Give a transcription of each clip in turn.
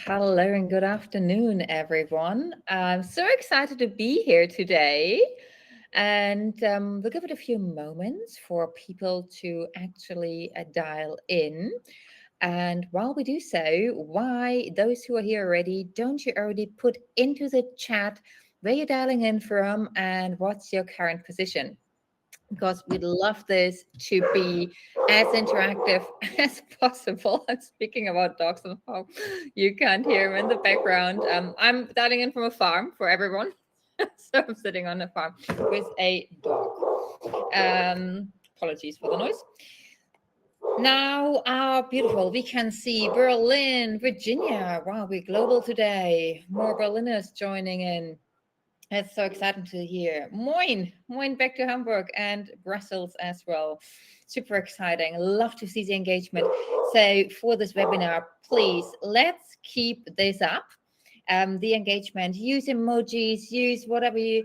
Hello and good afternoon, everyone. I'm so excited to be here today. And we'll give it a few moments for people to actually dial in. And while we do so, why those who are here already, don't you already put into the chat where you're dialing in from and what's your current position? Because we'd love this to be as interactive as possible. And speaking about dogs and how you can't hear them in the background, I'm dialing in from a farm for everyone. So I'm sitting on a farm with a dog. Apologies for the noise. Now, beautiful, we can see Berlin, Virginia. Wow, we're global today. More Berliners joining in. It's so exciting to hear. Moin back to Hamburg and Brussels as well. Super exciting. Love to see the engagement. So for this webinar, please, let's keep this up. The engagement, use emojis, use whatever you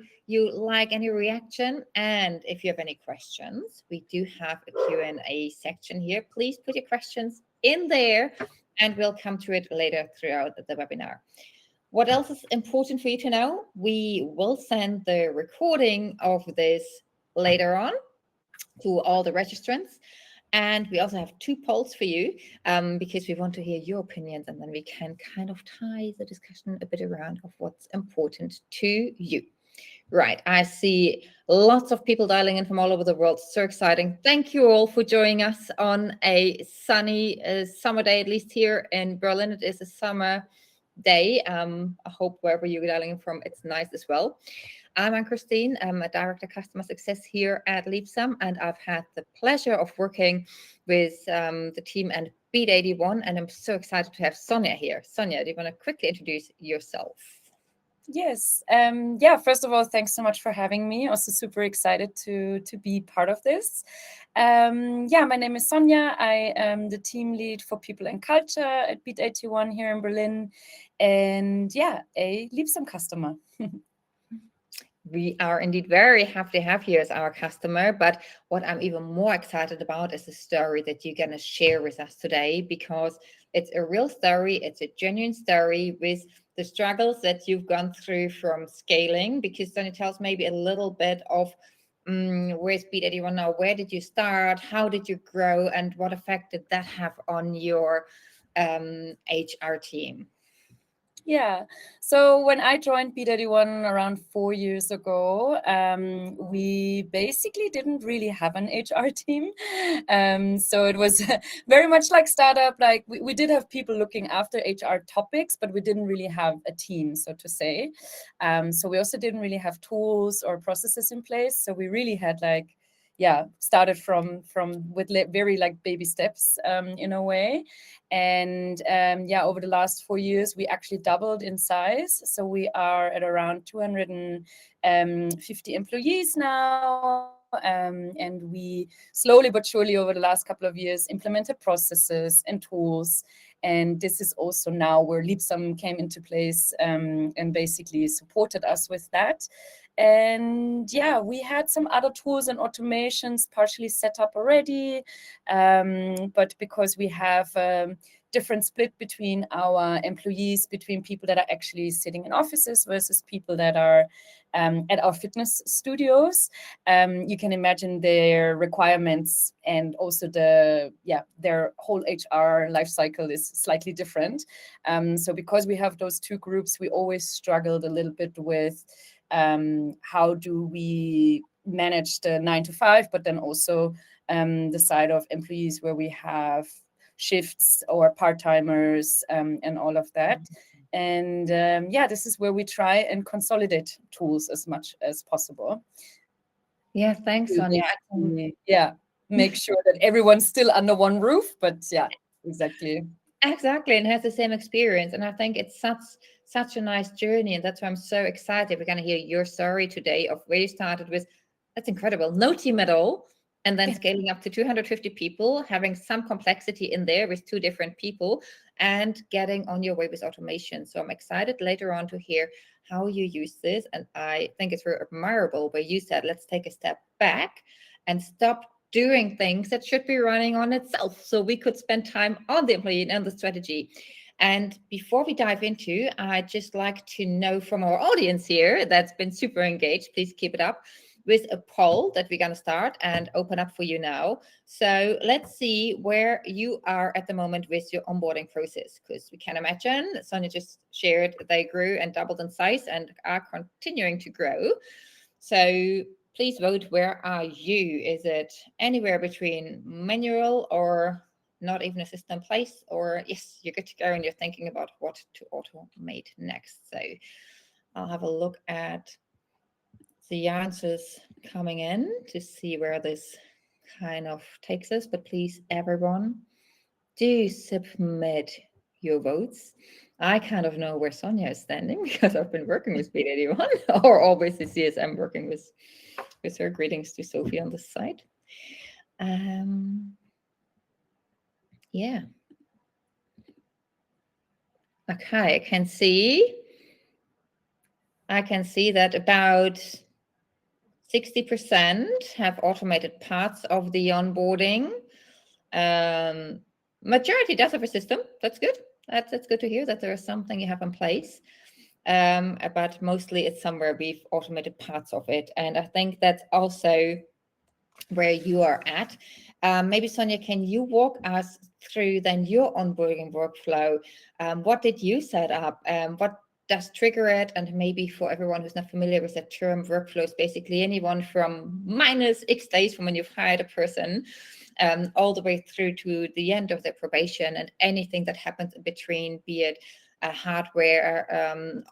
like, any reaction. And if you have any questions, we do have a Q&A section here. Please put your questions in there and we'll come to it later throughout the webinar. What else is important for you to know? We will send the recording of this later on to all the registrants. And we also have two polls for you because we want to hear your opinions and then we can kind of tie the discussion a bit around of what's important to you. Right, I see lots of people dialing in from all over the world. So exciting. Thank you all for joining us on a sunny summer day, at least here in Berlin. It is a summer day. I hope wherever you're dialing from, it's nice as well. I'm Anne-Christine. I'm a Director Customer Success here at Leapsome, and I've had the pleasure of working with the team at BEAT81, and I'm so excited to have Sonja here. Sonja, do you want to quickly introduce yourself? Yes. First of all, thanks so much for having me. Also super excited to be part of this. My name is Sonja. I am the team lead for people and culture at BEAT81 here in Berlin. And a Leapsome customer. We are indeed very happy to have you as our customer, but what I'm even more excited about is the story that you're going to share with us today, because it's a real story, it's a genuine story with the struggles that you've gone through from scaling, because then it tells maybe a little bit of where's BEAT81 now, where did you start, how did you grow, and what effect did that have on your HR team? Yeah. So when I joined BEAT81 around 4 years ago, we basically didn't really have an HR team. So it was very much like startup. Like we did have people looking after HR topics, but we didn't really have a team, so to say. So we also didn't really have tools or processes in place. So we really had started from with very like baby steps in a way. And over the last 4 years, we actually doubled in size. So we are at around 250 employees now. And we slowly but surely over the last couple of years implemented processes and tools. And this is also now where Leapsome came into place and basically supported us with that. And we had some other tools and automations partially set up already. But because we have different split between our employees, between people that are actually sitting in offices versus people that are at our fitness studios, you can imagine their requirements and also their whole HR life cycle is slightly different. So because we have those two groups, we always struggled a little bit with how do we manage the 9 to 5, but then also the side of employees where we have shifts or part-timers and all of that. And this is where we try and consolidate tools as much as possible. Yeah, thanks, Sonja. Make sure that everyone's still under one roof, but exactly. Exactly, and has the same experience. And I think it's such a nice journey. And that's why I'm so excited. We're going to hear your story today of where you started with. That's incredible. No team at all. And then scaling up to 250 people, having some complexity in there with 2 different people and getting on your way with automation. So I'm excited later on to hear how you use this. And I think it's very admirable where you said, let's take a step back and stop doing things that should be running on itself, so we could spend time on the employee and the strategy. And before we dive into, I'd just like to know from our audience here that's been super engaged, please keep it up, with a poll that we're going to start and open up for you now. So let's see where you are at the moment with your onboarding process, because we can imagine Sonja just shared they grew and doubled in size and are continuing to grow. So please vote, where are you? Is it anywhere between manual or not even a system in place, or yes, you're good to go and you're thinking about what to automate next? So I'll have a look at the answers coming in to see where this kind of takes us. But please, everyone, do submit your votes. I kind of know where Sonja is standing because I've been working with BEAT81 or always the CSM working with her. Greetings to Sophie on this side. Yeah. Okay, I can see that about 60% have automated parts of the onboarding. Majority does have a system. That's good. That's good to hear that there is something you have in place. But mostly it's somewhere we've automated parts of it. And I think that's also where you are at. Maybe Sonja, can you walk us through then your onboarding workflow? What did you set up? What does trigger it? And maybe for everyone who's not familiar with that term, workflow is basically anyone from minus X days from when you've hired a person all the way through to the end of their probation, and anything that happens in between, be it hardware,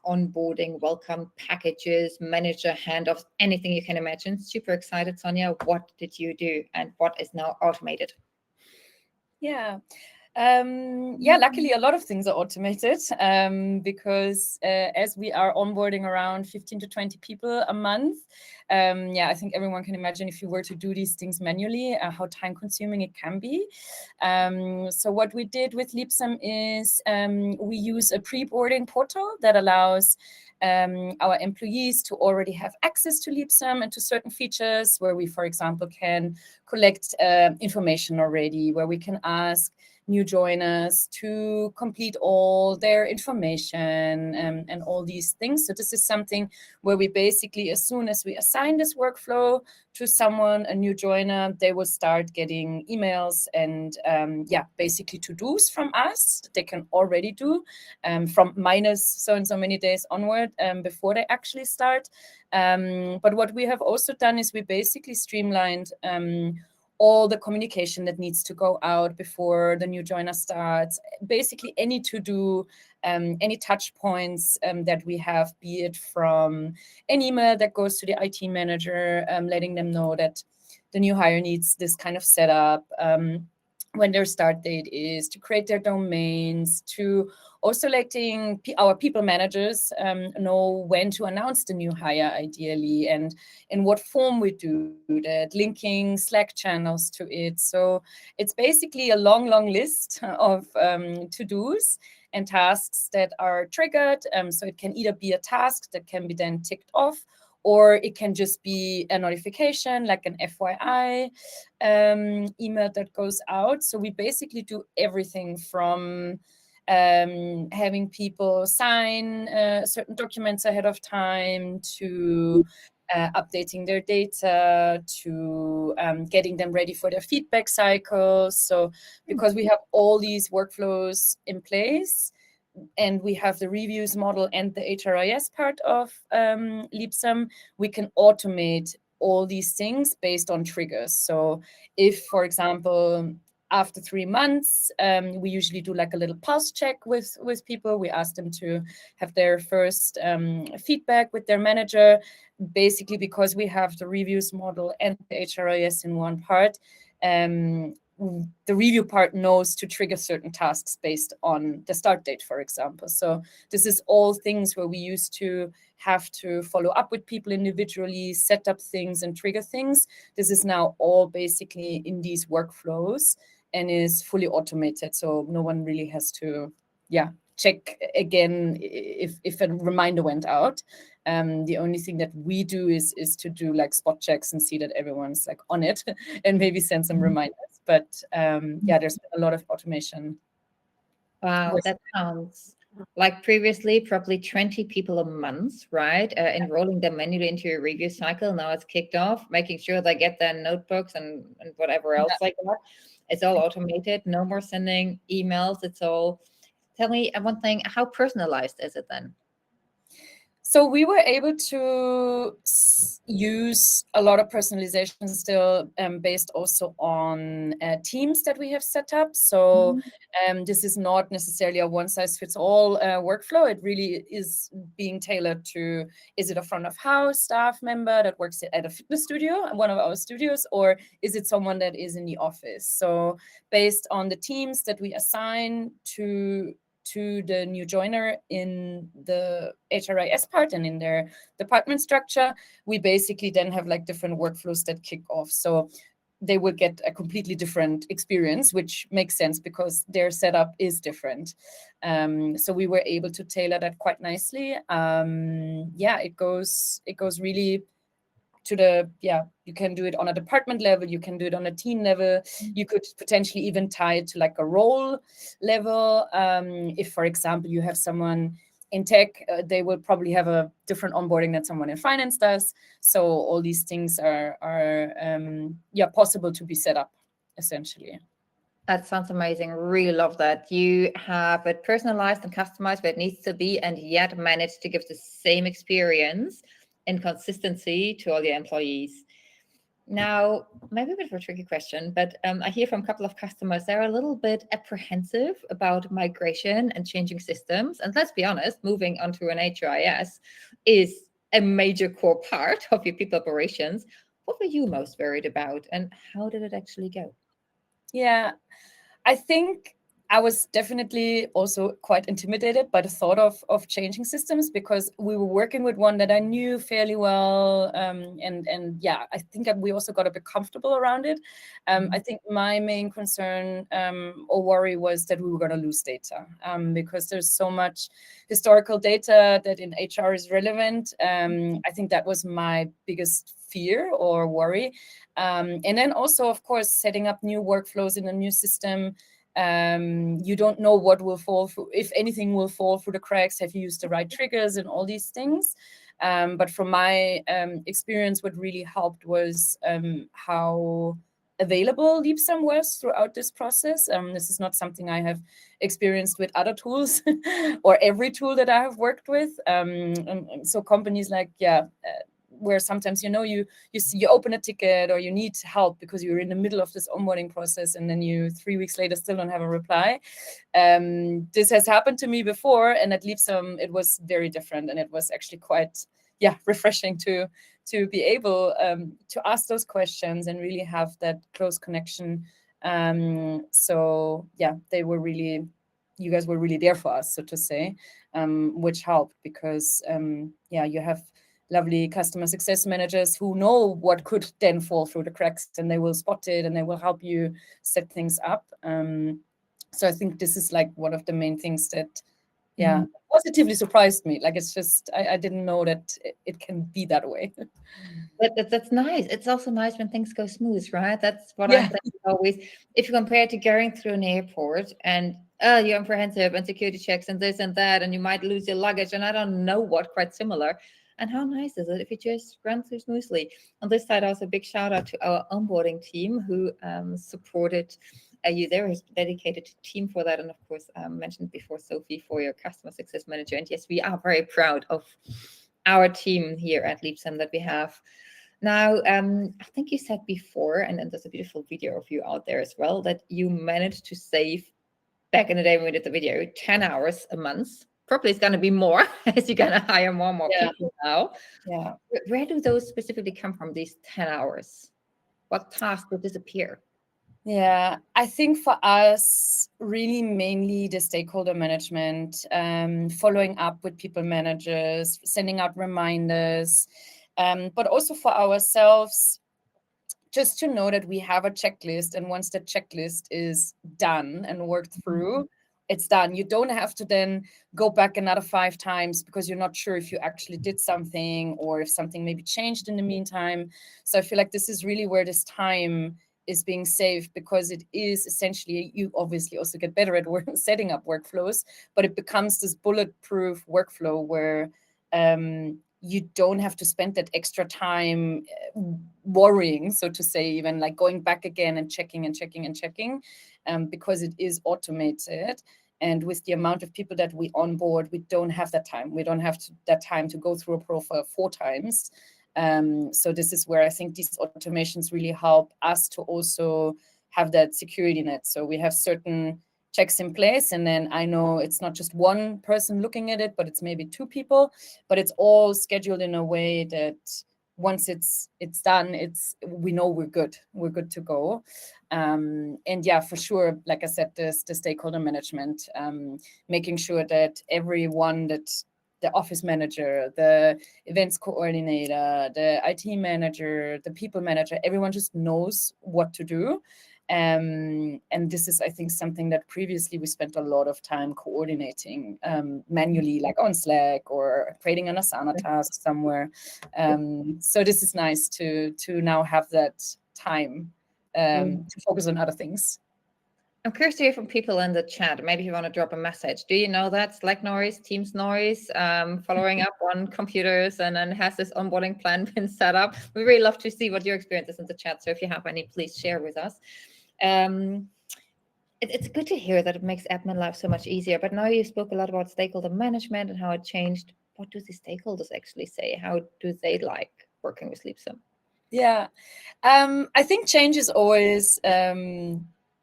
onboarding, welcome packages, manager handoffs, anything you can imagine. Super excited, Sonja. What did you do and what is now automated? Yeah. Luckily a lot of things are automated because as we are onboarding around 15 to 20 people a month, I think everyone can imagine if you were to do these things manually, how time consuming it can be. So what we did with Leapsome is we use a pre-boarding portal that allows our employees to already have access to Leapsome and to certain features where we, for example, can collect information already, where we can ask new joiners to complete all their information and all these things. So this is something where we basically, as soon as we assign this workflow to someone, a new joiner, they will start getting emails and basically to-dos from us that they can already do from minus so and so many days onward before they actually start. But what we have also done is we basically streamlined all the communication that needs to go out before the new joiner starts, basically any to-do, any touch points that we have, be it from an email that goes to the IT manager, letting them know that the new hire needs this kind of setup, when their start date is, to create their domains, to also letting our people managers know when to announce the new hire ideally and in what form we do that, linking Slack channels to it. So it's basically a long list of to-dos and tasks that are triggered. So it can either be a task that can be then ticked off, or it can just be a notification like an FYI email that goes out. So we basically do everything from having people sign certain documents ahead of time to updating their data to getting them ready for their feedback cycles. So because we have all these workflows in place, and we have the reviews model and the HRIS part of Leapsome, we can automate all these things based on triggers. So if, for example, after 3 months, we usually do like a little pulse check with people. We ask them to have their first feedback with their manager, basically because we have the reviews model and the HRIS in one part. The review part knows to trigger certain tasks based on the start date, for example. So this is all things where we used to have to follow up with people individually, set up things and trigger things. This is now all basically in these workflows and is fully automated. So no one really has to, check again if a reminder went out. The only thing that we do is to do like spot checks and see that everyone's like on it and maybe send some reminders. But there's been a lot of automation. Wow, that sounds like previously probably 20 people a month, right? Enrolling them manually into your review cycle. Now it's kicked off, making sure they get their notebooks and whatever else like that. It's all automated. No more sending emails. It's all. Tell me one thing. How personalized is it then? So we were able to use a lot of personalization still, based also on teams that we have set up. So this is not necessarily a one size fits all workflow. It really is being tailored to, is it a front of house staff member that works at a fitness studio, one of our studios, or is it someone that is in the office? So based on the teams that we assign to the new joiner in the HRIS part and in their department structure, we basically then have like different workflows that kick off. So they will get a completely different experience, which makes sense because their setup is different. So we were able to tailor that quite nicely. It goes really to the, you can do it on a department level, you can do it on a team level, you could potentially even tie it to like a role level. If, for example, you have someone in tech, they will probably have a different onboarding than someone in finance does. So all these things are possible to be set up, essentially. That sounds amazing. Really love that. You have it personalized and customized where it needs to be, and yet manage to give the same experience and consistency to all your employees. Now, maybe a bit of a tricky question, but I hear from a couple of customers, they're a little bit apprehensive about migration and changing systems. And let's be honest, moving onto an HRIS is a major core part of your people operations. What were you most worried about, and how did it actually go? Yeah, I think I was definitely also quite intimidated by the thought of changing systems, because we were working with one that I knew fairly well, and I think that we also got a bit comfortable around it. I think my main concern or worry was that we were going to lose data, because there's so much historical data that in HR is relevant. I think that was my biggest fear or worry. And then also, of course, setting up new workflows in a new system. You don't know what will fall through, if anything will fall through the cracks. Have you used the right triggers and all these things? But from my experience, what really helped was how available Leapsome was throughout this process. This is not something I have experienced with other tools or every tool that I have worked with. And so companies like, where sometimes you open a ticket or you need help because you're in the middle of this onboarding process, and then you 3 weeks later still don't have a reply. This has happened to me before, and at Leapsome it was very different, and it was actually quite refreshing to be able to ask those questions and really have that close connection. You guys were really there for us, so to say, which helped because you have lovely customer success managers who know what could then fall through the cracks, and they will spot it and they will help you set things up. So I think this is like one of the main things that positively surprised me. Like, it's just, I didn't know that it can be that way. That's nice. It's also nice when things go smooth, right? That's what I'm thinking always. If you compare it to going through an airport and you're apprehensive and security checks and this and that, and you might lose your luggage and I don't know what, quite similar. And how nice is it if you just run through smoothly? On this side, also a big shout out to our onboarding team who supported you. There is dedicated team for that. And of course, mentioned before, Sophie, for your customer success manager. And yes, we are very proud of our team here at Leapsome that we have. Now, I think you said before, and then there's a beautiful video of you out there as well, that you managed to save, back in the day when we did the video, 10 hours a month. Probably it's going to be more as you're going to hire more and more people now. Yeah. Where do those specifically come from, these 10 hours? What tasks will disappear? Yeah, I think for us, really mainly the stakeholder management, following up with people managers, sending out reminders, but also for ourselves, just to know that we have a checklist, and once the checklist is done and worked through, it's done. You don't have to then go back another 5 times because you're not sure if you actually did something or if something maybe changed in the meantime. So I feel like this is really where this time is being saved, because it is essentially, you obviously also get better at setting up workflows, but it becomes this bulletproof workflow where you don't have to spend that extra time worrying, so to say, even like going back again and checking and checking and checking, because it is automated. And with the amount of people that we onboard, we don't have that time. We don't have that time to go through a profile 4 times. So this is where I think these automations really help us to also have that security net. So we have certain checks in place, and then I know it's not just one person looking at it, but it's maybe 2 people, but it's all scheduled in a way that once it's done, we know we're good to go. And yeah, for sure, like I said, the stakeholder management, making sure that everyone, that the office manager, the events coordinator, the IT manager, the people manager, everyone just knows what to do. And this is, I think, something that previously we spent a lot of time coordinating manually, like on Slack or creating an Asana task somewhere. So this is nice to now have that time to focus on other things. I'm curious to hear from people in the chat. Maybe you want to drop a message. Do you know that Slack noise, Teams noise, following up on computers, and then has this onboarding plan been set up? We really love to see what your experience is in the chat. So if you have any, please share with us. It's good to hear that it makes admin life so much easier. But now you spoke a lot about stakeholder management and how it changed. What do the stakeholders actually say? How do they like working with Leapsome? Yeah, I think change is always,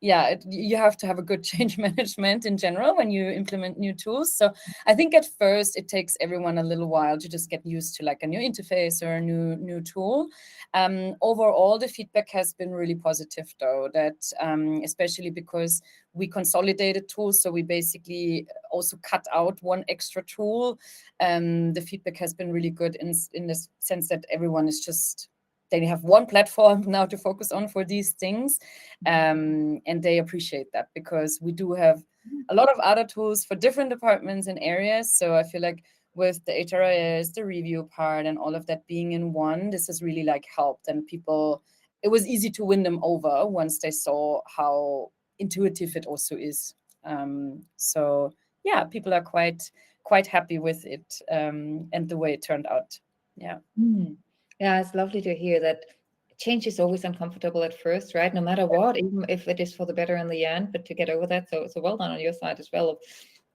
you have to have a good change management in general when you implement new tools. So I think at first it takes everyone a little while to just get used to like a new interface or a new tool. Overall, the feedback has been really positive, though, that especially because we consolidated tools, so we basically also cut out one extra tool. The feedback has been really good in the sense that everyone is just, they have one platform now to focus on for these things. And they appreciate that, because we do have a lot of other tools for different departments and areas. So I feel like with the HRIS, the review part, and all of that being in one, this has really like helped. And people, it was easy to win them over once they saw how intuitive it also is. So yeah, people are quite happy with it, and the way it turned out. Yeah. Yeah, it's lovely to hear that change is always uncomfortable at first, right? No matter what, even if it is for the better in the end, but to get over that. So well done on your side as well of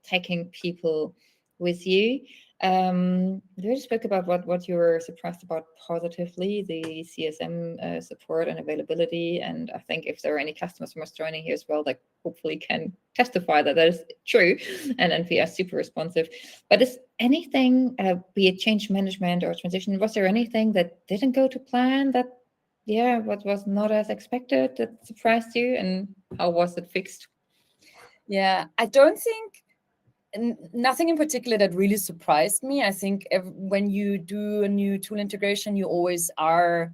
taking people with you. You spoke about what you were surprised about positively, the CSM support and availability. And I think if there are any customers from us joining here as well, that hopefully can testify that that is true. And NPS super responsive. But is anything, be it change management or transition, was there anything that didn't go to plan, that, yeah, what was not as expected, that surprised you? And how was it fixed? Yeah, I don't think, nothing in particular that really surprised me. I think when you do a new tool integration, you always are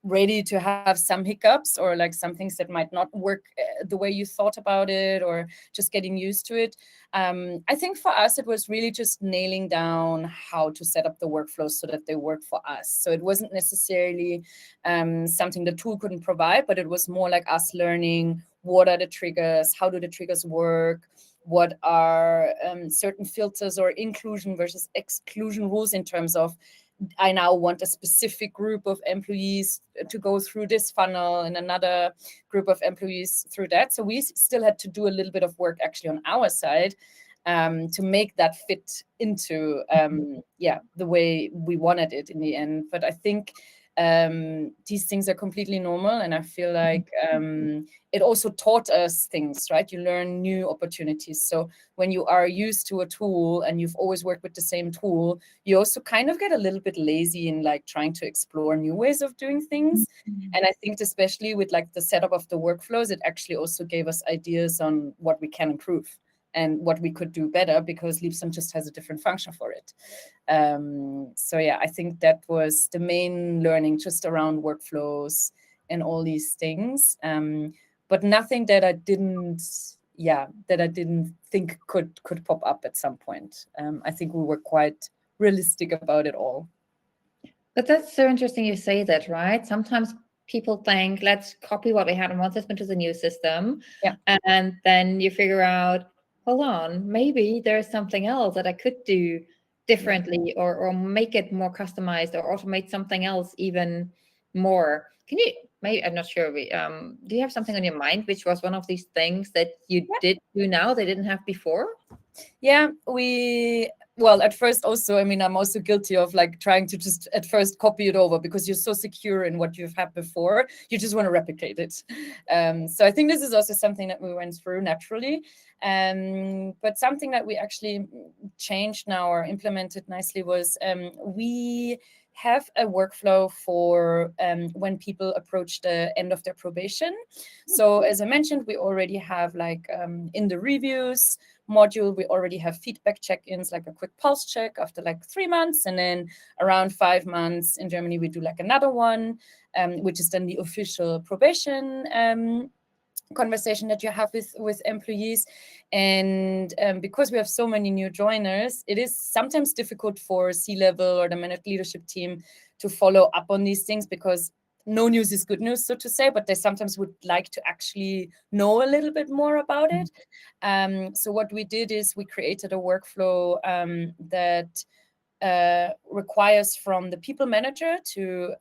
ready to have some hiccups or like some things that might not work the way you thought about it, or just getting used to it. I think for us, it was really just nailing down how to set up the workflows so that they work for us. So it wasn't necessarily something the tool couldn't provide, but it was more like us learning what are the triggers, how do the triggers work, what are certain filters or inclusion versus exclusion rules in terms of, I now want a specific group of employees to go through this funnel and another group of employees through that. So we still had to do a little bit of work actually on our side to make that fit into the way we wanted it in the end. But I think these things are completely normal, and I feel like it also taught us things, right? You learn new opportunities. So when you are used to a tool and you've always worked with the same tool, you also kind of get a little bit lazy in like trying to explore new ways of doing things. And I think especially with like the setup of the workflows, it actually also gave us ideas on what we can improve and what we could do better, because Leapsome just has a different function for it. So yeah, I think that was the main learning, just around workflows and all these things. But nothing that I didn't think could pop up at some point. I think we were quite realistic about it all. But that's so interesting you say that, right? Sometimes people think, let's copy what we had in one system to the new system. Yeah. And then you figure out, hold on, maybe there's something else that I could do differently, or make it more customized, or automate something else even more. Can you, maybe, I'm not sure, do you have something on your mind which was one of these things that you did do now they didn't have before? Yeah, well, at first also, I mean, I'm also guilty of like trying to just at first copy it over, because you're so secure in what you've had before, you just want to replicate it. So I think this is also something that we went through naturally. But something that we actually changed now or implemented nicely was we have a workflow for when people approach the end of their probation. So as I mentioned, we already have like in the reviews module, we already have feedback check-ins, like a quick pulse check after like 3 months, and then around 5 months in Germany we do like another one, which is then the official probation conversation that you have with employees. And because we have so many new joiners, it is sometimes difficult for C-level or the managed leadership team to follow up on these things, because no news is good news, so to say, but they sometimes would like to actually know a little bit more about it. So what we did is we created a workflow that requires from the people manager to,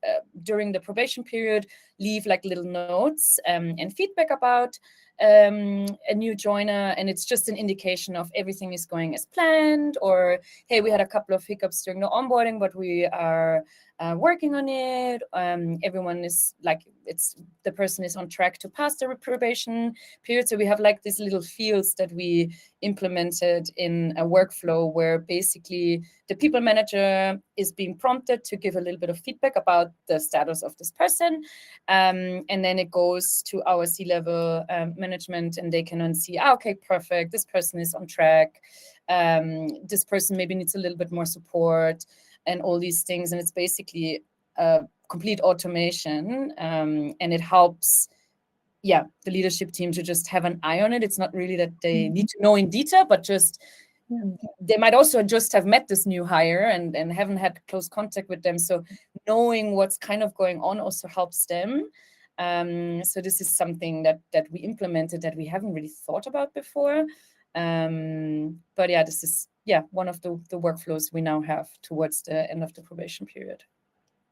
during the probation period, leave like little notes and feedback about a new joiner. And it's just an indication of everything is going as planned, or, hey, we had a couple of hiccups during the onboarding, but we are working on it. Everyone is like, the person is on track to pass the probation period. So we have like these little fields that we implemented in a workflow where basically the people manager is being prompted to give a little bit of feedback about the status of this person. And then it goes to our C-level management, and they can then see, okay, perfect, this person is on track. This person maybe needs a little bit more support, and all these things. And it's basically a complete automation, and it helps the leadership team to just have an eye on it. It's not really that they need to know in detail, but just they might also just have met this new hire and haven't had close contact with them. So knowing what's kind of going on also helps them. So this is something that we implemented that we haven't really thought about before. But yeah, this is one of the workflows we now have towards the end of the probation period.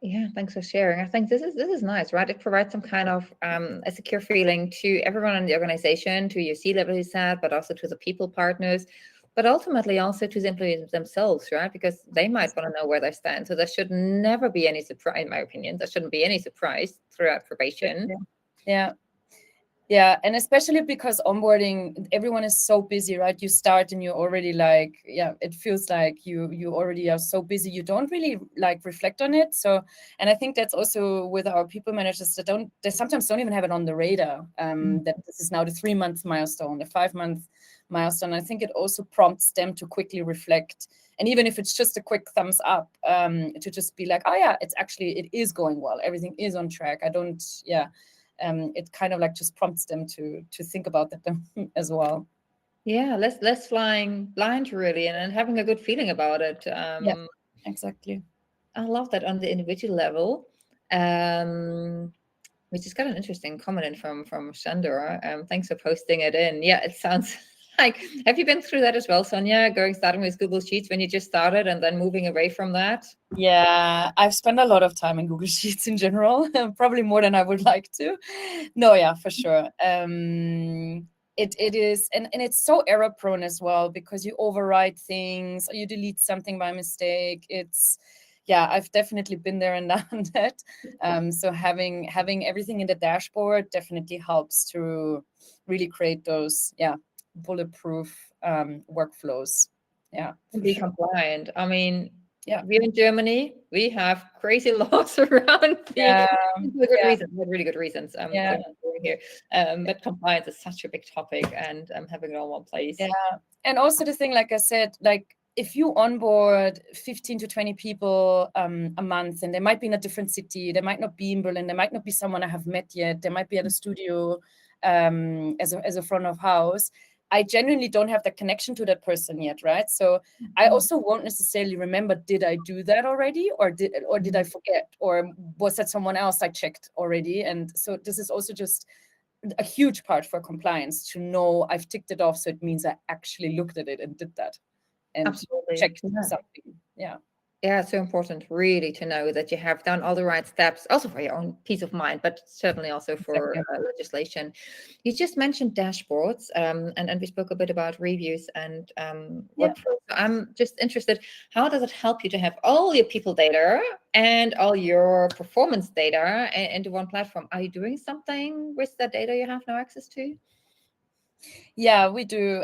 Yeah, thanks for sharing. I think this is nice, right? It provides some kind of a secure feeling to everyone in the organization, to your C-level, you said, but also to the people partners, but ultimately also to the employees themselves, right? Because they might want to know where they stand. So there should never be any surprise, in my opinion. There shouldn't be any surprise throughout probation. Yeah, and especially because onboarding, everyone is so busy, right? You start and you're already like, it feels like you already are so busy, you don't really like reflect on it. So, and I think that's also with our people managers that they sometimes don't even have it on the radar, that this is now the 3-month milestone, the 5-month milestone. I think it also prompts them to quickly reflect. And even if it's just a quick thumbs up, to just be like, oh yeah, it is going well. Everything is on track. It kind of like just prompts them to think about that as well. Yeah, less flying blind really, and having a good feeling about it. Yeah, exactly. I love that on the individual level. We just got an interesting comment in from Shandor. Thanks for posting it in. Yeah, it sounds like, have you been through that as well, Sonja? Starting with Google Sheets when you just started and then moving away from that? Yeah, I've spent a lot of time in Google Sheets in general, probably more than I would like to. No, yeah, for sure. It is, and it's so error prone as well, because you overwrite things or you delete something by mistake. I've definitely been there and done that. So having everything in the dashboard definitely helps to really create those bulletproof workflows. Yeah, Be compliant. I mean, yeah, we're in Germany. We have crazy laws around the reasons, really good reasons. Here, but compliance is such a big topic, and having it all in one place. Yeah, and also the thing, like I said, like if you onboard 15 to 20 people a month, and they might be in a different city, they might not be in Berlin, they might not be someone I have met yet, they might be at a studio as a front of house. I genuinely don't have the connection to that person yet, right? So I also won't necessarily remember, did I do that already, or did I forget, or was that someone else I checked already? And so this is also just a huge part for compliance, to know I've ticked it off, so it means I actually looked at it and did that and Absolutely. checked Yeah. something. Yeah. Yeah, it's so important really to know that you have done all the right steps, also for your own peace of mind, but certainly also for Exactly. legislation. You just mentioned dashboards, and we spoke a bit about reviews and Yeah. workflows. So I'm just interested, how does it help you to have all your people data and all your performance data into one platform? Are you doing something with that data you have now access to? Yeah, we do.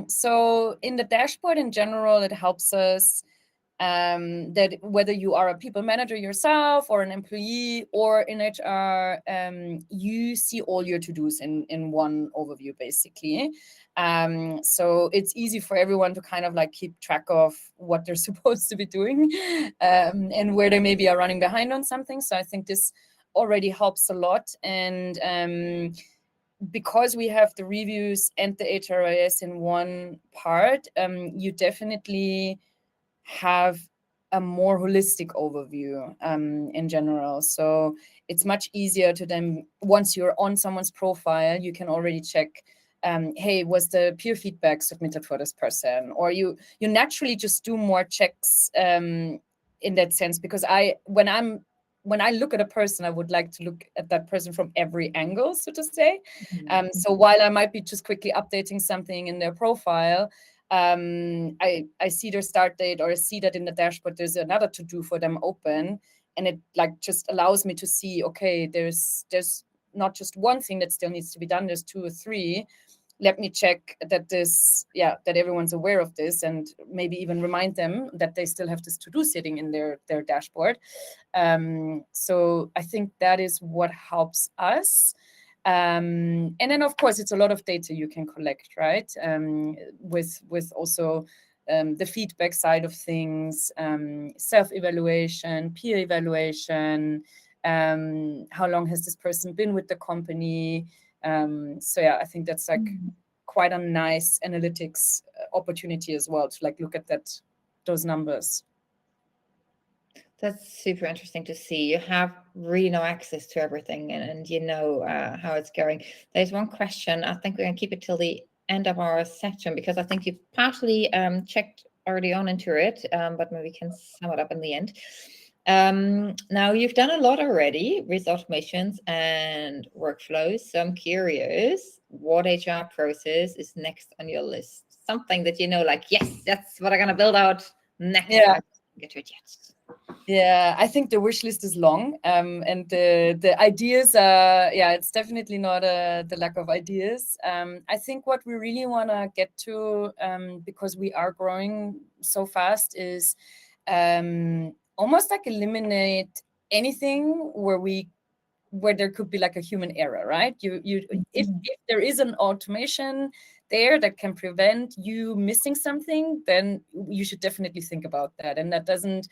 So in the dashboard in general, it helps us that whether you are a people manager yourself or an employee or in HR, you see all your to-dos in one overview, basically. So it's easy for everyone to kind of like keep track of what they're supposed to be doing, and where they maybe are running behind on something. So I think this already helps a lot. And because we have the reviews and the HRIS in one part, you definitely have a more holistic overview in general. So it's much easier to then, once you're on someone's profile, you can already check, hey, was the peer feedback submitted for this person? Or you naturally just do more checks in that sense, because when I look at a person, I would like to look at that person from every angle, so to say. So while I might be just quickly updating something in their profile, I see their start date, or I see that in the dashboard there's another to do for them open, and it like just allows me to see, okay, there's not just one thing that still needs to be done, there's 2 or 3. Let me check that that everyone's aware of this, and maybe even remind them that they still have this to do sitting in their dashboard. So I think that is what helps us. And then of course it's a lot of data you can collect, right? With also the feedback side of things, self-evaluation, peer evaluation, how long has this person been with the company? So yeah, I think that's like quite a nice analytics opportunity as well, to like look at those numbers. That's super interesting to see. You have really no access to everything, and you know how it's going. There's one question. I think we're going to keep it till the end of our section, because I think you partially checked already on into it, but maybe we can sum it up in the end. Now, you've done a lot already with automations and workflows. So I'm curious, what HR process is next on your list? Something that you know, like, yes, that's what I'm going to build out next. Yeah. I didn't get to it yet. Yeah, I think the wish list is long, and the ideas are, yeah, it's definitely not the lack of ideas. I think what we really want to get to, because we are growing so fast, is almost like eliminate anything where there could be like a human error, right? If there is an automation there that can prevent you missing something, then you should definitely think about that. And that doesn't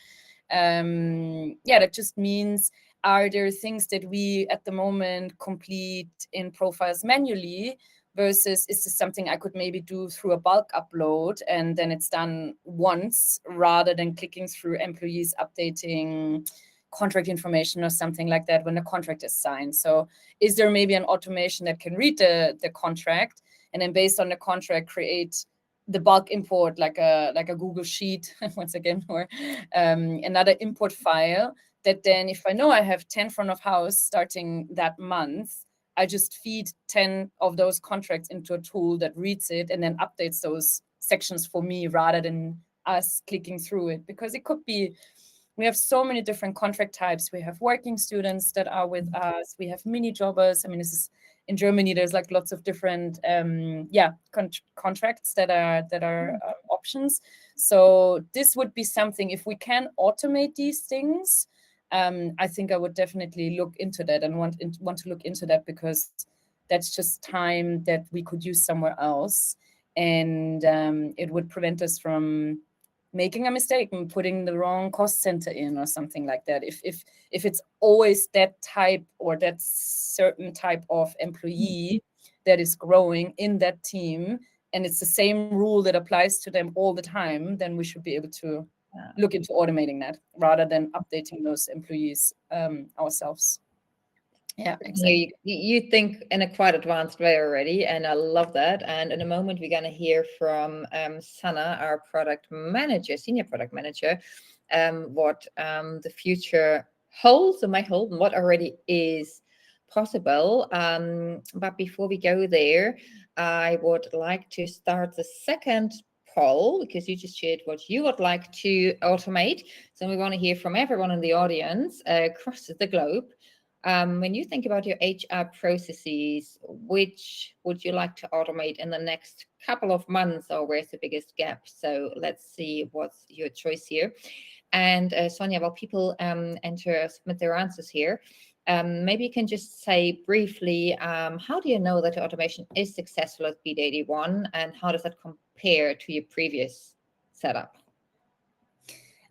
that just means, are there things that we at the moment complete in profiles manually, versus is this something I could maybe do through a bulk upload and then it's done once, rather than clicking through employees updating contract information or something like that when the contract is signed. So is there maybe an automation that can read the contract, and then based on the contract create the bulk import, like a Google sheet once again, or another import file, that then if I know I have 10 front of house starting that month, I just feed 10 of those contracts into a tool that reads it and then updates those sections for me, rather than us clicking through it. Because it could be, we have so many different contract types. We have working students that are with us. We have mini jobbers. I mean, this is in Germany. There's like lots of different contracts that are options. So this would be something, if we can automate these things, I think I would definitely look into that, and want to look into that, because that's just time that we could use somewhere else, and it would prevent us from making a mistake and putting the wrong cost center in or something like that. If it's always that type or that certain type of employee that is growing in that team, and it's the same rule that applies to them all the time, then we should be able to look into automating that rather than updating those employees ourselves. Yeah, exactly. You think in a quite advanced way already, and I love that. And in a moment, we're going to hear from Sana, our product manager, senior product manager, what the future holds or might hold, and what already is possible. But before we go there, I would like to start the second poll, because you just shared what you would like to automate. So we want to hear from everyone in the audience across the globe. When you think about your HR processes, which would you like to automate in the next couple of months, or where's the biggest gap? So let's see what's your choice here. And Sonja, while people submit their answers here, maybe you can just say briefly, how do you know that your automation is successful at BEAT81, and how does that compare to your previous setup?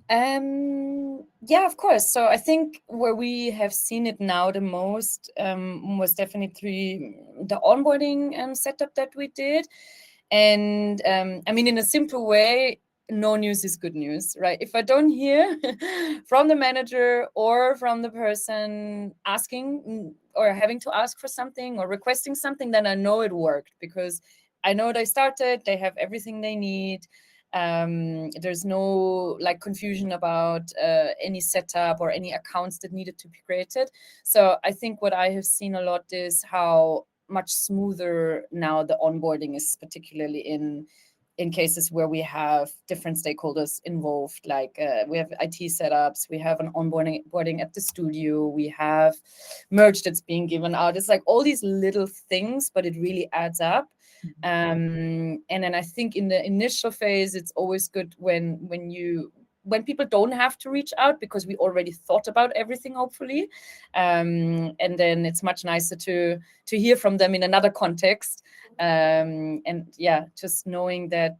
Yeah, of course. So I think where we have seen it now the most was definitely the onboarding setup that we did. And I mean, in a simple way, no news is good news, right? If I don't hear from the manager or from the person asking or having to ask for something or requesting something, then I know it worked, because I know they started, they have everything they need. There's no like confusion about any setup or any accounts that needed to be created. So I think what I have seen a lot is how much smoother now the onboarding is, particularly in cases where we have different stakeholders involved. Like we have IT setups, we have an onboarding at the studio, we have merch that's being given out. It's like all these little things, but it really adds up. And then I think in the initial phase, it's always good when people don't have to reach out, because we already thought about everything, hopefully. And then it's much nicer to hear from them in another context. And yeah, just knowing that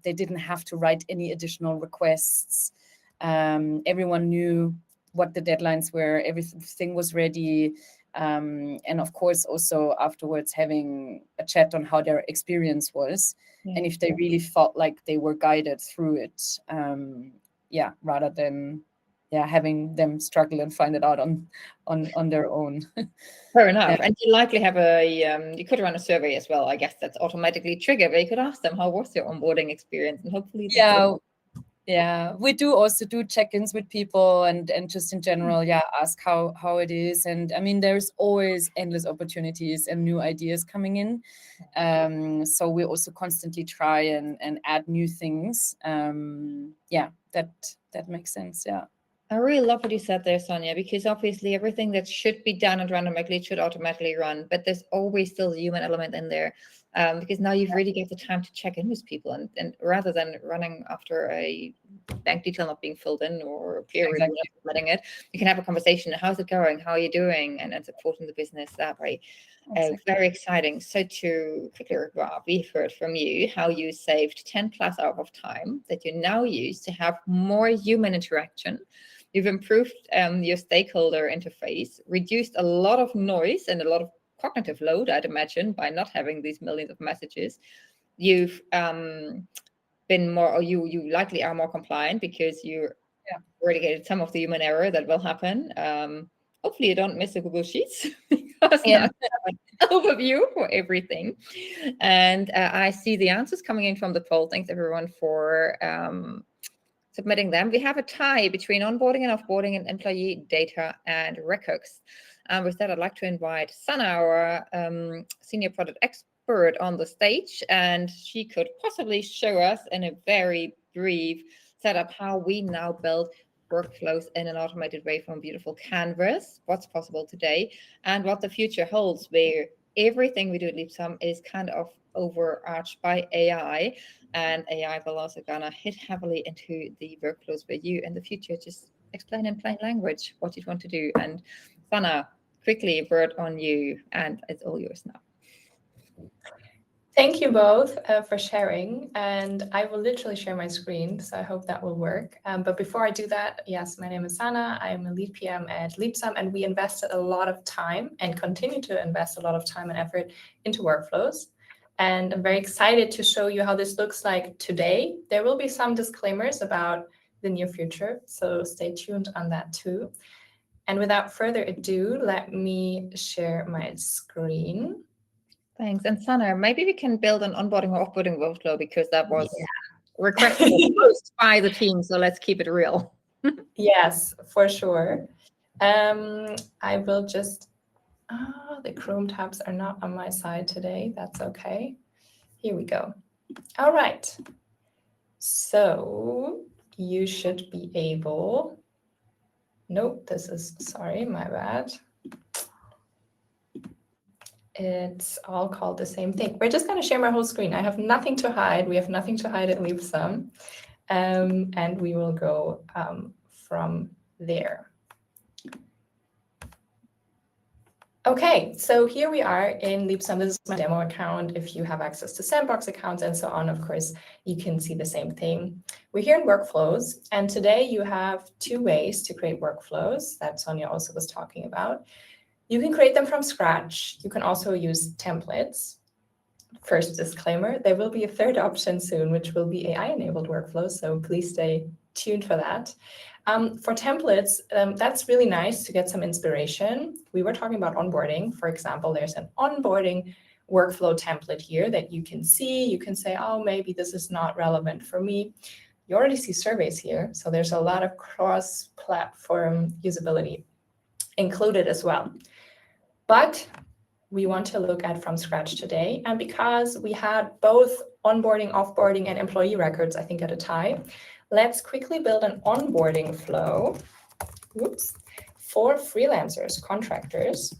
they didn't have to write any additional requests. Everyone knew what the deadlines were, everything was ready. And of course, also afterwards having a chat on how their experience was, and if they really felt like they were guided through it, rather than having them struggle and find it out on their own. Fair enough. And you likely have you could run a survey as well, I guess, that's automatically triggered, where you could ask them, how was your onboarding experience? And hopefully we do also do check-ins with people and just in general, ask how it is. And I mean, there's always endless opportunities and new ideas coming in. So we also constantly try and add new things. That makes sense. Yeah. I really love what you said there, Sonja, because obviously everything that should be done and run automatically should automatically run, but there's always still a human element in there, because now you've really got the time to check in with people, and rather than running after a bank detail not being filled in or a peer review not letting it, you can have a conversation. How's it going? How are you doing? And supporting the business that way. Very exciting. So to quickly recap, we've heard from you how you saved 10 plus hours of time that you now use to have more human interaction. You've improved your stakeholder interface, reduced a lot of noise and a lot of cognitive load, I'd imagine, by not having these millions of messages. You've been more, or you likely are more compliant, because you eradicated some of the human error that will happen. Hopefully you don't miss the Google Sheets, because now you have an overview for everything. And I see the answers coming in from the poll. Thanks everyone for submitting them. We have a tie between onboarding and offboarding and employee data and records. With that, I'd like to invite Sana, our senior product expert, on the stage, and she could possibly show us in a very brief setup how we now build workflows in an automated way from a beautiful canvas, what's possible today, and what the future holds, where everything we do at Leapsome is kind of overarched by AI, and AI will also gonna hit heavily into the workflows where you in the future just explain in plain language what you want to do. And Sana, quickly a word on you, and it's all yours now. Thank you both for sharing, and I will literally share my screen, so I hope that will work. But before I do that, yes, my name is Sana. I'm a lead PM at Leapsome, and we invested a lot of time and continue to invest a lot of time and effort into workflows. And I'm very excited to show you how this looks like today. There will be some disclaimers about the near future, so stay tuned on that too. And without further ado, let me share my screen. Thanks. And Sana, maybe we can build an onboarding or offboarding workflow, because that was requested most by the team. So let's keep it real. Yes, for sure. I will just, the Chrome tabs are not on my side today. That's okay. Here we go. All right. So you should be able, nope, this is, sorry, my bad. It's all called the same thing. We're just going to share my whole screen. I have nothing to hide. We have nothing to hide at Leapsome. And we will go from there. Okay, so here we are in Leapsome. This is my demo account. If you have access to sandbox accounts and so on, of course, you can see the same thing. We're here in workflows, and today you have two ways to create workflows that Sonja also was talking about. You can create them from scratch. You can also use templates. First disclaimer, there will be a third option soon, which will be AI-enabled workflows, so please stay tuned for that. For templates, that's really nice to get some inspiration. We were talking about onboarding. For example, there's an onboarding workflow template here that you can see. You can say, oh, maybe this is not relevant for me. You already see surveys here, so there's a lot of cross-platform usability included as well. But we want to look at from scratch today. And because we had both onboarding, offboarding, and employee records, I think at a time, let's quickly build an onboarding flow for freelancers, contractors,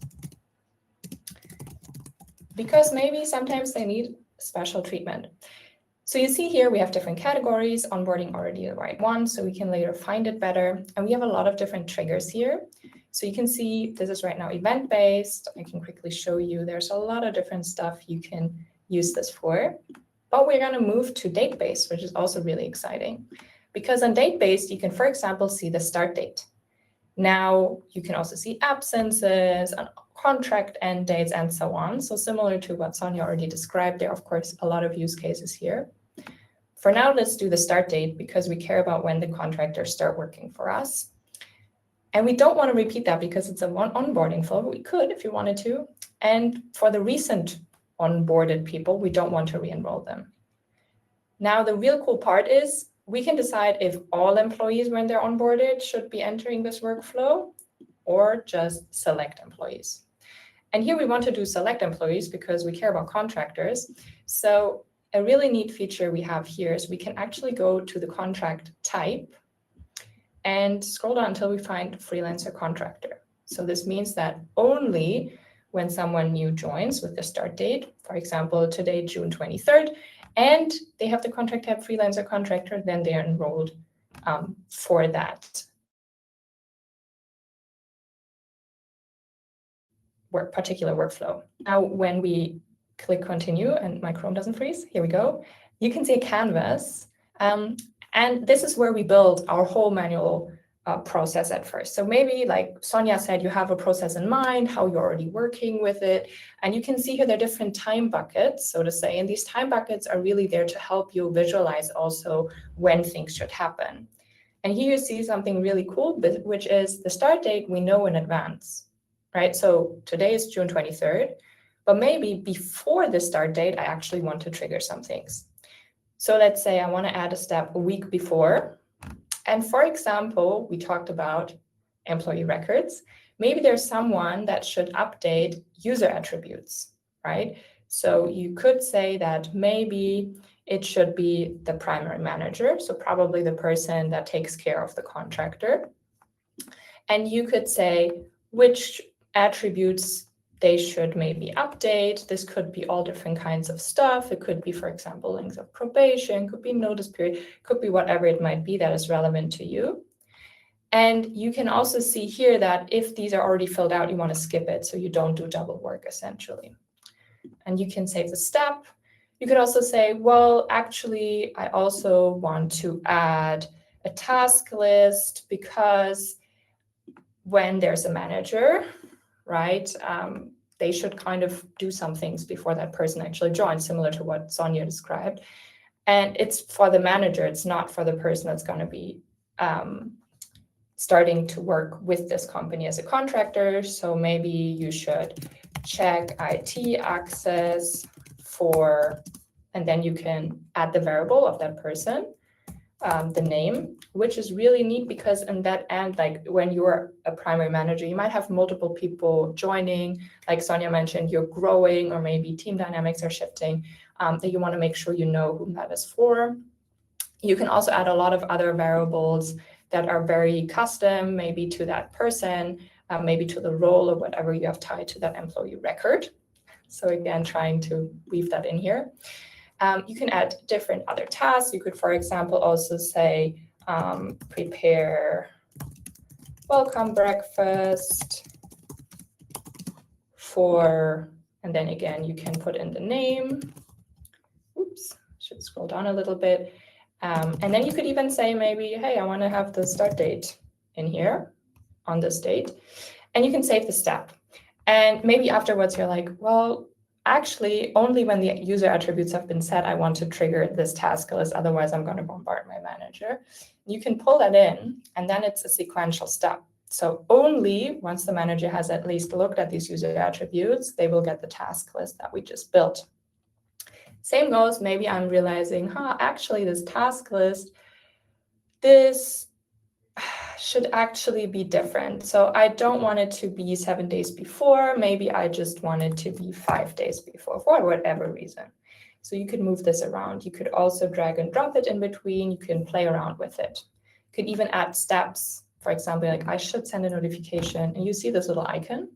because maybe sometimes they need special treatment. So you see here, we have different categories, onboarding already the right one, so we can later find it better. And we have a lot of different triggers here. So you can see this is right now event-based. I can quickly show you there's a lot of different stuff you can use this for. But we're going to move to date-based, which is also really exciting. Because on date-based, you can, for example, see the start date. Now you can also see absences, contract end dates, and so on. So similar to what Sonja already described, there are, of course, a lot of use cases here. For now, let's do the start date because we care about when the contractors start working for us. And we don't want to repeat that because it's a onboarding flow. We could if you wanted to. And for the recent onboarded people, we don't want to re-enroll them. Now, the real cool part is we can decide if all employees, when they're onboarded, should be entering this workflow or just select employees. And here we want to do select employees because we care about contractors. So a really neat feature we have here is we can actually go to the contract type and scroll down until we find freelancer contractor. So this means that only when someone new joins with the start date, for example, today, June 23rd, and they have the contract type freelancer contractor, then they are enrolled for that particular workflow. Now, when we click continue and my Chrome doesn't freeze, here we go, you can see a canvas. And this is where we build our whole manual process at first. So maybe, like Sonja said, you have a process in mind, how you're already working with it. And you can see here there are different time buckets, so to say. And these time buckets are really there to help you visualize also when things should happen. And here you see something really cool, which is the start date we know in advance, right? So today is June 23rd, but maybe before the start date, I actually want to trigger some things. So let's say I want to add a step a week before. And for example, we talked about employee records. Maybe there's someone that should update user attributes, right? So you could say that maybe it should be the primary manager, so probably the person that takes care of the contractor. And you could say which attributes they should maybe update. This could be all different kinds of stuff. It could be, for example, length of probation, could be notice period, could be whatever it might be that is relevant to you. And you can also see here that if these are already filled out, you want to skip it so you don't do double work, essentially. And you can save the step. You could also say, well, actually, I also want to add a task list because when there's a manager, right, they should kind of do some things before that person actually joins, similar to what Sonja described. And it's for the manager, it's not for the person that's going to be starting to work with this company as a contractor. So maybe you should check IT access for, and then you can add the variable of that person, the name, which is really neat because in that end, like when you're a primary manager, you might have multiple people joining, like Sonja mentioned, you're growing, or maybe team dynamics are shifting, that you want to make sure you know whom that is for. You can also add a lot of other variables that are very custom, maybe to that person, maybe to the role or whatever you have tied to that employee record. So again, trying to weave that in here. You can add different other tasks. You could, for example, also say, prepare welcome breakfast for, and then again, you can put in the name. Oops, should scroll down a little bit. And then you could even say maybe, hey, I want to have the start date in here on this date. And you can save the step. And maybe afterwards you're like, well, actually, only when the user attributes have been set, I want to trigger this task list. Otherwise, I'm going to bombard my manager. You can pull that in, and then it's a sequential step. So only once the manager has at least looked at these user attributes, they will get the task list that we just built. Same goes, maybe I'm realizing, actually this task list, this should actually be different. So I don't want it to be 7 days before. Maybe I just want it to be 5 days before, for whatever reason. So you could move this around. You could also drag and drop it in between. You can play around with it. You could even add steps. For example, like I should send a notification, and you see this little icon.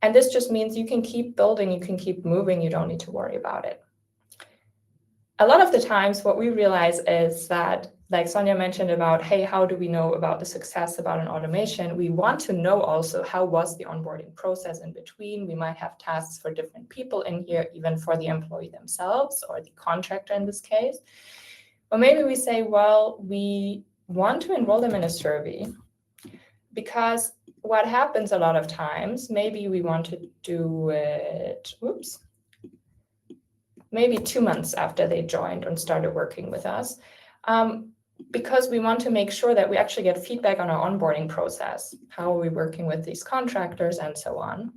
And this just means you can keep building, you can keep moving. You don't need to worry about it. A lot of the times what we realize is that, like Sonja mentioned about, hey, how do we know about the success about an automation? We want to know also how was the onboarding process in between. We might have tasks for different people in here, even for the employee themselves or the contractor in this case. Or maybe we say, well, we want to enroll them in a survey because what happens a lot of times, maybe we want to do it, maybe 2 months after they joined and started working with us, because we want to make sure that we actually get feedback on our onboarding process. How are we working with these contractors and so on?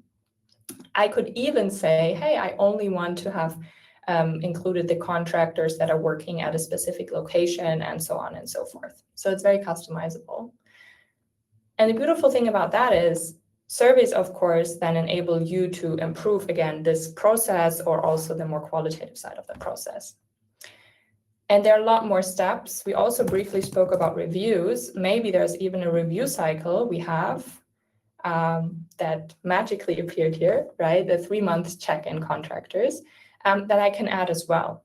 I could even say, hey, I only want to have included the contractors that are working at a specific location and so on and so forth. So it's very customizable. And the beautiful thing about that is surveys, of course, then enable you to improve, again, this process or also the more qualitative side of the process. And there are a lot more steps. We also briefly spoke about reviews. Maybe there's even a review cycle we have that magically appeared here, right? The 3-month check-in contractors that I can add as well.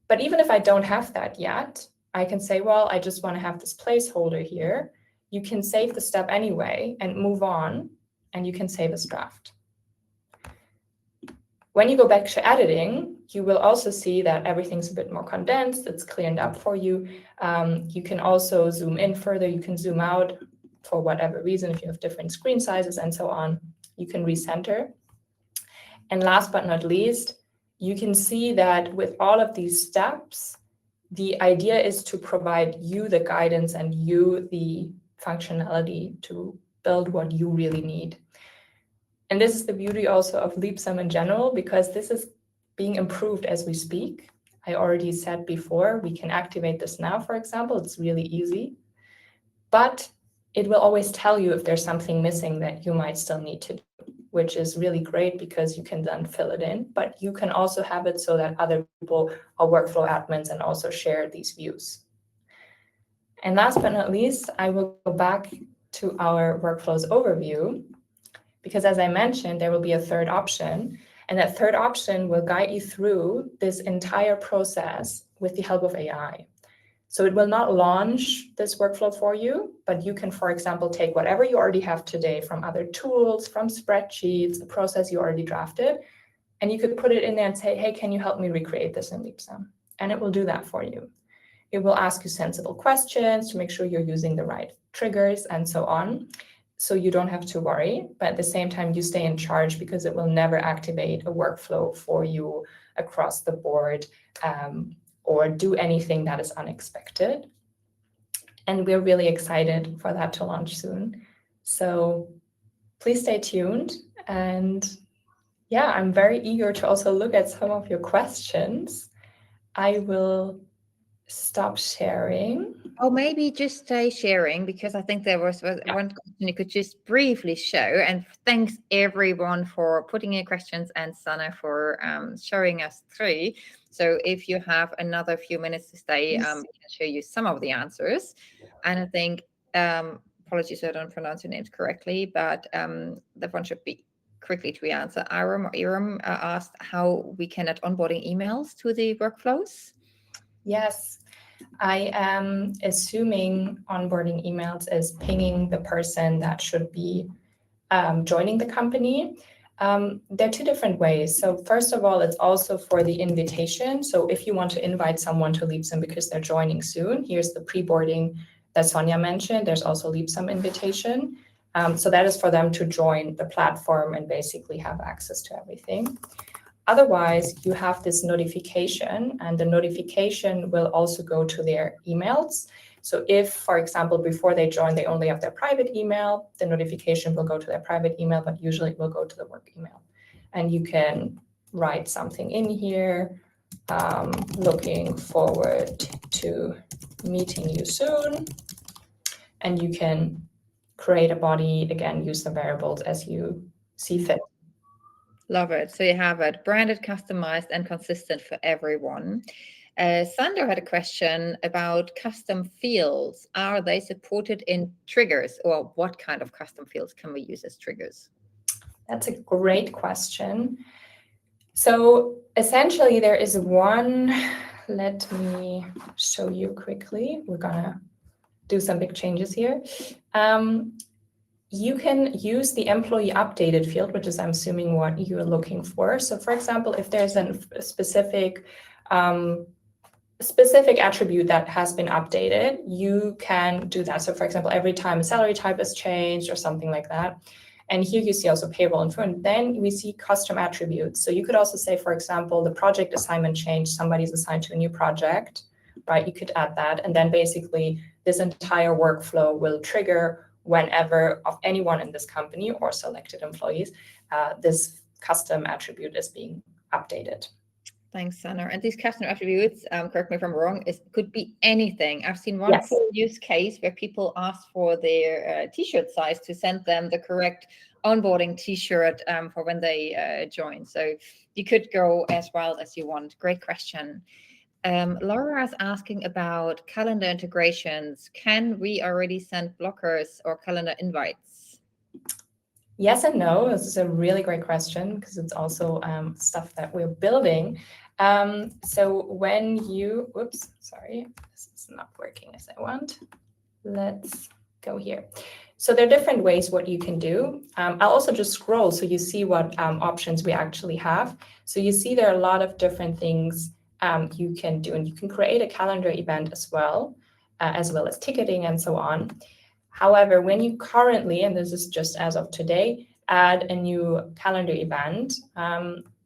But even if I don't have that yet, I can say, well, I just want to have this placeholder here. You can save the step anyway and move on, and you can save as draft. When you go back to editing, you will also see that everything's a bit more condensed. It's cleared up for you. You can also zoom in further. You can zoom out for whatever reason. If you have different screen sizes and so on, you can recenter. And last but not least, you can see that with all of these steps, the idea is to provide you the guidance and you the functionality to build what you really need. And this is the beauty also of Leapsome in general, because this is being improved as we speak. I already said before, we can activate this now, for example. It's really easy. But it will always tell you if there's something missing that you might still need to do, which is really great because you can then fill it in. But you can also have it so that other people are workflow admins and also share these views. And last but not least, I will go back to our workflows overview, because as I mentioned, there will be a third option, and that third option will guide you through this entire process with the help of AI. So it will not launch this workflow for you, but you can, for example, take whatever you already have today from other tools, from spreadsheets, the process you already drafted, and you could put it in there and say, hey, can you help me recreate this in Leapsome? And it will do that for you. It will ask you sensible questions to make sure you're using the right triggers and so on. so you don't have to worry, but at the same time you stay in charge because it will never activate a workflow for you across the board or do anything that is unexpected. And we're really excited for that to launch soon. So please stay tuned. And yeah, I'm very eager to also look at some of your questions. I will stop sharing. Oh, maybe just stay sharing, because I think there was one question you could just briefly show. And thanks everyone for putting in questions, and Sana for showing us through. So if you have another few minutes to stay, we can show you some of the answers. And I think, apologies if I don't pronounce your names correctly, but that one should be quickly to answer. Iram asked how we can add onboarding emails to the workflows. Yes, I am assuming onboarding emails is pinging the person that should be joining the company. There are two different ways. So first of all, it's also for the invitation. So if you want to invite someone to Leapsome because they're joining soon, here's the pre-boarding that Sonja mentioned. There's also Leapsome invitation. So that is for them to join the platform and basically have access to everything. Otherwise, you have this notification, and the notification will also go to their emails. So if, for example, before they join, they only have their private email, the notification will go to their private email, but usually it will go to the work email. And you can write something in here, looking forward to meeting you soon. And you can create a body, again, use the variables as you see fit. Love it. So you have it branded, customized, and consistent for everyone. Sandra had a question about custom fields. Are they supported in triggers, or what kind of custom fields can we use as triggers? That's a great question. So essentially there is one, let me show you quickly. We're gonna do some big changes here. You can use the employee updated field, which is, I'm assuming, what you're looking for. So for example, if there's a specific attribute that has been updated, you can do that. So for example, every time a salary type is changed or something like that. And here you see also payroll info, and then we see custom attributes. So you could also say, for example, the project assignment changed, somebody's assigned to a new project, right? You could add that. And then basically this entire workflow will trigger whenever of anyone in this company or selected employees, this custom attribute is being updated. Thanks, Sana. And these custom attributes, correct me if I'm wrong, could be anything. I've seen one full use case where people asked for their t-shirt size to send them the correct onboarding t-shirt for when they join. So you could go as wild as you want. Great question. Laura is asking about calendar integrations. Can we already send blockers or calendar invites? Yes and no. This is a really great question because it's also stuff that we're building. So when you, oops, sorry, this is not working as I want. Let's go here. So there are different ways what you can do. I'll also just scroll so you see what options we actually have. So you see there are a lot of different things you can do, and you can create a calendar event as well as ticketing and so on. However, when you currently, and this is just as of today, add a new calendar event,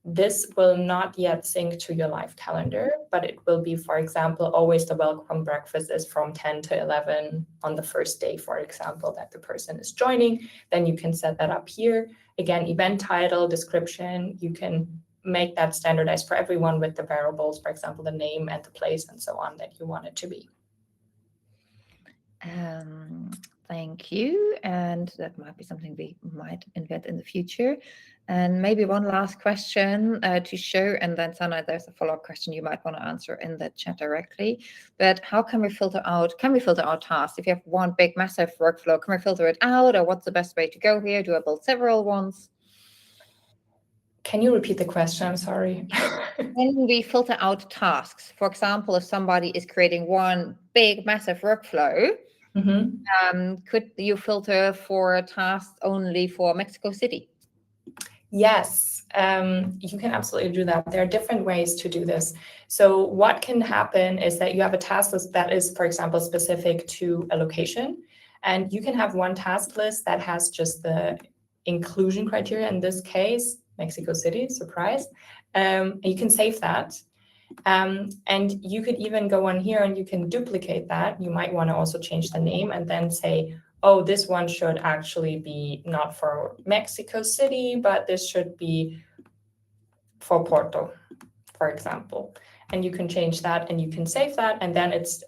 this will not yet sync to your live calendar, but it will be, for example, always the welcome breakfast is from 10 to 11 on the first day, for example, that the person is joining. Then you can set that up here. Again, event title, description, you can make that standardized for everyone with the variables, for example, the name and the place and so on that you want it to be. Thank you. And that might be something we might invent in the future. And maybe one last question to show, and then Sana, there's a follow-up question you might want to answer in the chat directly. But how can we filter out tasks? If you have one big, massive workflow, can we filter it out, or what's the best way to go here? Do I build several ones? Can you repeat the question? I'm sorry. When we filter out tasks, for example, if somebody is creating one big, massive workflow, could you filter for tasks only for Mexico City? Yes, you can absolutely do that. There are different ways to do this. So what can happen is that you have a task list that is, for example, specific to a location. And you can have one task list that has just the inclusion criteria. In this case, Mexico City, surprise. You can save that. And you could even go on here and you can duplicate that. You might want to also change the name and then say, oh, this one should actually be not for Mexico City, but this should be for Porto, for example. And you can change that and you can save that. And then it's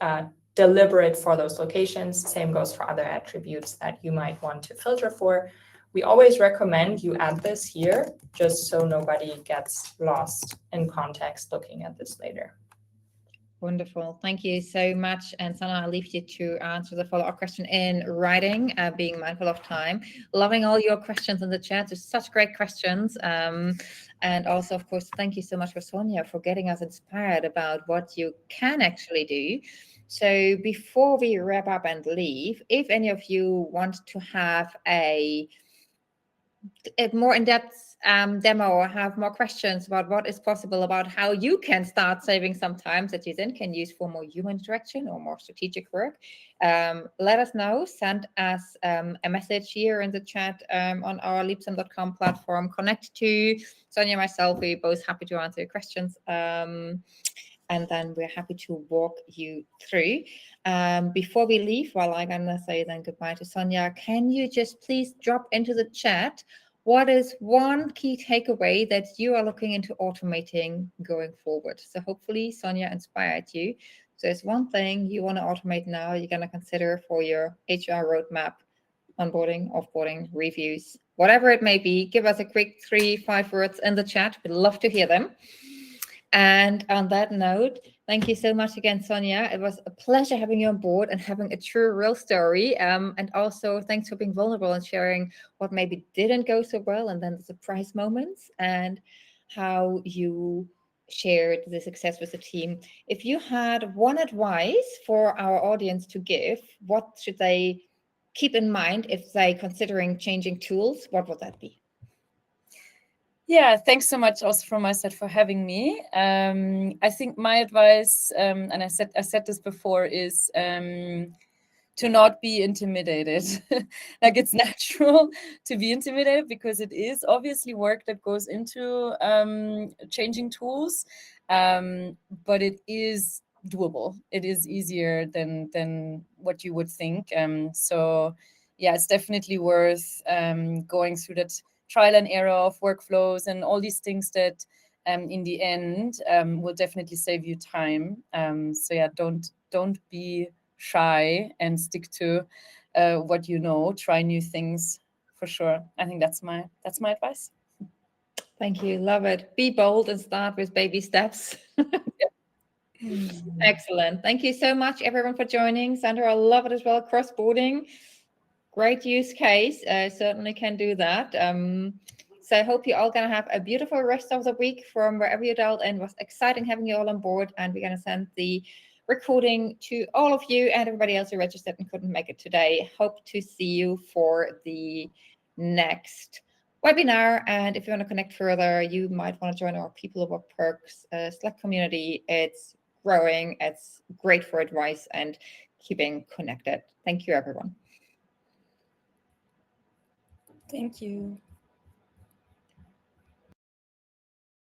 deliberate for those locations. Same goes for other attributes that you might want to filter for. We always recommend you add this here, just so nobody gets lost in context looking at this later. Wonderful. Thank you so much. And Sana, I'll leave you to answer the follow-up question in writing, being mindful of time. Loving all your questions in the chat. There's such great questions. And also, of course, thank you so much for Sonja for getting us inspired about what you can actually do. So before we wrap up and leave, if any of you want to have a more in-depth demo or have more questions about what is possible, about how you can start saving some time that you then can use for more human interaction or more strategic work, let us know. Send us a message here in the chat on our leapsome.com platform. Connect to Sonja and myself. We're both happy to answer your questions. And then we're happy to walk you through. Before we leave, while I'm going to say then goodbye to Sonja, can you just please drop into the chat what is one key takeaway that you are looking into automating going forward? So hopefully Sonja inspired you. So there's one thing you want to automate now, you're going to consider for your HR roadmap, onboarding, offboarding, reviews, whatever it may be. Give us a quick 3-5 words in the chat. We'd love to hear them. And on that note, thank you so much again, Sonja. It was a pleasure having you on board and having a true, real story. And also thanks for being vulnerable and sharing what maybe didn't go so well and then the surprise moments and how you shared the success with the team. If you had one advice for our audience to give, what should they keep in mind if they're considering changing tools? What would that be? Yeah, thanks so much also from my side for having me. I think my advice, and I said this before, is to not be intimidated. Like, it's natural to be intimidated because it is obviously work that goes into changing tools, but it is doable. It is easier than what you would think. So yeah, it's definitely worth going through that trial and error of workflows and all these things that in the end will definitely save you time. So yeah, don't be shy and stick to what you know. Try new things for sure. I think that's my advice. Thank you. Love it. Be bold and start with baby steps. Excellent. Thank you so much, everyone, for joining. Sandra, I love it as well. Crossboarding. Great use case. Certainly can do that. So I hope you're all going to have a beautiful rest of the week from wherever you dialed in. It was exciting having you all on board. And we're going to send the recording to all of you and everybody else who registered and couldn't make it today. Hope to see you for the next webinar. And if you want to connect further, you might want to join our People Over Perks Slack community. It's growing. It's great for advice and keeping connected. Thank you, everyone. Thank you.